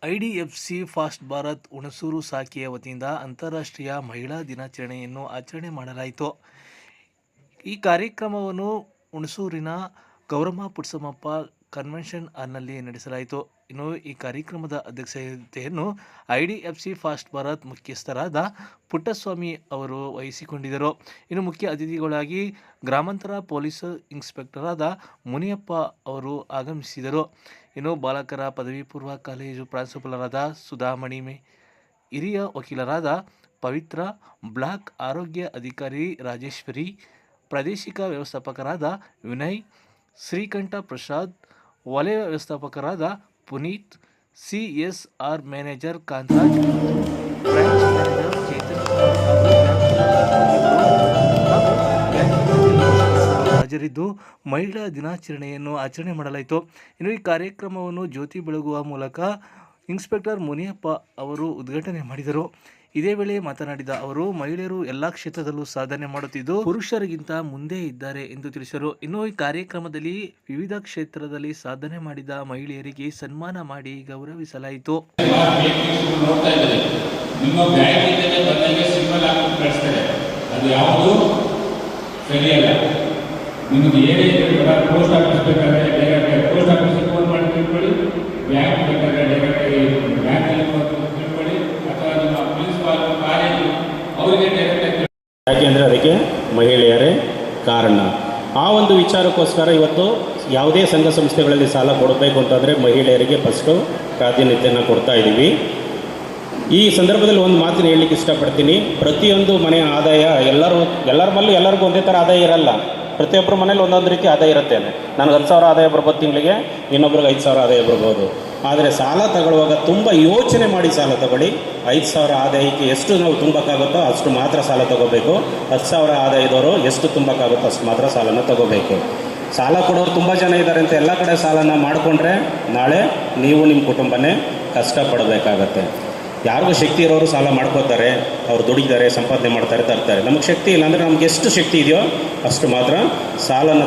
IDFC fast Bharat Hunsur ಶಾಖೆಯ ವತಿಯಿಂದ ಅಂತಾರಾಷ್ಟ್ರೀಯ ಮಹಿಳಾ ದಿನಾಚರಣೆಯನ್ನು ಆಚರಣೆ ಮಾಡಲಾಯಿತು. ಈ ಕಾರ್ಯಕ್ರಮವನ್ನು ಹುಣಸೂರಿನ ಗೌರಮ್ಮ ಪುಟ್ಸಮಪ್ಪ ಕನ್ವೆನ್ಷನ್ ಹಾಲ್ನಲ್ಲಿ ನಡೆಸಲಾಯಿತು. ಇನ್ನು ಈ ಕಾರ್ಯಕ್ರಮದ ಅಧ್ಯಕ್ಷತೆಯನ್ನು ಐಡಿಎಫ್ಸಿ ಫಾಸ್ಟ್ ಭಾರತ್ ಮುಖ್ಯಸ್ಥರಾದ ಪುಟ್ಟಸ್ವಾಮಿ ಅವರು ವಹಿಸಿಕೊಂಡಿದ್ದರು. ಇನ್ನು ಮುಖ್ಯ ಅತಿಥಿಗಳಾಗಿ ಗ್ರಾಮಾಂತರ ಪೊಲೀಸ್ ಇನ್ಸ್ಪೆಕ್ಟರ್ ಆದ ಮುನಿಯಪ್ಪ ಅವರು ಆಗಮಿಸಿದರು. ಇನ್ನು ಬಾಲಕರ ಪದವಿ ಪೂರ್ವ ಕಾಲೇಜು ಪ್ರಾಂಶುಪಾಲರಾದ ಸುಧಾಮಣಿ, ಹಿರಿಯ ವಕೀಲರಾದ ಪವಿತ್ರ, ಬ್ಲಾಕ್ ಆರೋಗ್ಯ ಅಧಿಕಾರಿ ರಾಜೇಶ್ವರಿ, ಪ್ರಾದೇಶಿಕ ವ್ಯವಸ್ಥಾಪಕರಾದ ವಿನಯ್, ಶ್ರೀಕಂಠ ಪ್ರಸಾದ್, ವಲಯ ವ್ಯವಸ್ಥಾಪಕರಾದ Puneeth, CSR manager Kantharaj, branch manager Chethan ಹಾಜರಿದ್ದು ಮಹಿಳಾ ದಿನಾಚರಣೆಯನ್ನು ಆಚರಣೆ ಮಾಡಲಾಯಿತು. ಇನ್ನು ಈ ಕಾರ್ಯಕ್ರಮವನ್ನು ಜ್ಯೋತಿ ಬೆಳಗುವ ಮೂಲಕ ಇನ್ಸ್ಪೆಕ್ಟರ್ ಮುನಿಯಪ್ಪ ಅವರು ಉದ್ಘಾಟನೆ ಮಾಡಿದರು. ಇದೇ ವೇಳೆ ಮಾತನಾಡಿದ ಅವರು, ಮಹಿಳೆಯರು ಎಲ್ಲ ಕ್ಷೇತ್ರದಲ್ಲೂ ಸಾಧನೆ ಮಾಡುತ್ತಿದ್ದು ಪುರುಷರಿಗಿಂತ ಮುಂದೆ ಇದ್ದಾರೆ ಎಂದು ತಿಳಿಸಿದರು. ಇನ್ನು ಈ ಕಾರ್ಯಕ್ರಮದಲ್ಲಿ ವಿವಿಧ ಕ್ಷೇತ್ರದಲ್ಲಿ ಸಾಧನೆ ಮಾಡಿದ ಮಹಿಳೆಯರಿಗೆ ಸನ್ಮಾನ ಮಾಡಿ ಗೌರವಿಸಲಾಯಿತು. ನಿಮಗೆ ಏನೇ ಪೋಸ್ಟ್ ಆಫೀಸ್ ಬೇಕಾದ್ರೆ ಡೈರೆಕ್ಟ್ ಪೋಸ್ಟ್ ಆಫೀಸಿಗೆ ಫೋನ್ ಮಾಡಿ ತಿಳ್ಕೊಳ್ಳಿ, ಬ್ಯಾಂಕ್ ಬೇಕಾದ್ರೆ ಡೈರೆಕ್ಟಾಗಿ ಬ್ಯಾಂಕಲ್ಲಿ ತಿಳ್ಕೊಳ್ಳಿ, ಅಥವಾ ನಿಮ್ಮ ಪ್ರಿನ್ಸಿಪಾಲ್ ಕಾಲೇಜು ಅವರಿಗೆ ಡೈರೆಕ್ಟಾಗಿ. ಯಾಕೆಂದರೆ ಅದಕ್ಕೆ ಮಹಿಳೆಯರೇ ಕಾರಣ. ಆ ಒಂದು ವಿಚಾರಕ್ಕೋಸ್ಕರ ಇವತ್ತು ಯಾವುದೇ ಸಂಘ ಸಂಸ್ಥೆಗಳಲ್ಲಿ ಸಾಲ ಕೊಡಬೇಕು ಅಂತಂದರೆ ಮಹಿಳೆಯರಿಗೆ ಫಸ್ಟು ಪ್ರಾಧಾನ್ಯತೆಯನ್ನು ಕೊಡ್ತಾ ಇದ್ದೀವಿ. ಈ ಸಂದರ್ಭದಲ್ಲಿ ಒಂದು ಮಾತನ್ನು ಹೇಳಲಿಕ್ಕೆ ಇಷ್ಟಪಡ್ತೀನಿ. ಪ್ರತಿಯೊಂದು ಮನೆಯ ಆದಾಯ ಎಲ್ಲರಿಗೂ ಒಂದೇ ಥರ ಆದಾಯ ಇರಲ್ಲ. ಪ್ರತಿಯೊಬ್ಬರ ಮನೇಲಿ ಒಂದೊಂದು ರೀತಿ ಆದಾಯ ಇರುತ್ತೆ. ನನಗೆ 10,000 ಆದಾಯ ಬರ್ಬೋದು ತಿಂಗಳಿಗೆ, ಇನ್ನೊಬ್ರಿಗೆ 5,000 ಆದಾಯ ಬರ್ಬೋದು. ಆದರೆ ಸಾಲ ತಗೊಳ್ಳುವಾಗ ತುಂಬ ಯೋಚನೆ ಮಾಡಿ ಸಾಲ ತಗೊಳ್ಳಿ. 5,000 ಆದಾಯಕ್ಕೆ ಎಷ್ಟು ನಾವು ತುಂಬಕ್ಕಾಗುತ್ತೋ ಅಷ್ಟು ಮಾತ್ರ ಸಾಲ ತಗೋಬೇಕು. 10,000 ಆದಾಯದವರು ಎಷ್ಟು ತುಂಬಕ್ಕಾಗುತ್ತೋ ಅಷ್ಟು ಮಾತ್ರ ಸಾಲನ ತಗೋಬೇಕು. ಸಾಲ ಕೊಡೋರು ತುಂಬ ಜನ ಇದ್ದಾರೆ ಅಂತ ಎಲ್ಲ ಕಡೆ ಸಾಲನ ಮಾಡಿಕೊಂಡ್ರೆ ನಾಳೆ ನೀವು ನಿಮ್ಮ ಕುಟುಂಬನೇ ಕಷ್ಟಪಡಬೇಕಾಗತ್ತೆ. ಯಾರಿಗೂ ಶಕ್ತಿ ಇರೋರು ಸಾಲ ಮಾಡ್ಕೋತಾರೆ, ಅವ್ರು ದುಡಿತಾರೆ, ಸಂಪಾದನೆ ಮಾಡ್ತಾರೆ, ತರ್ತಾರೆ. ನಮಗೆ ಶಕ್ತಿ ಇಲ್ಲ ಅಂದರೆ ನಮ್ಗೆ ಎಷ್ಟು ಶಕ್ತಿ ಇದೆಯೋ ಅಷ್ಟು ಮಾತ್ರ ಸಾಲನ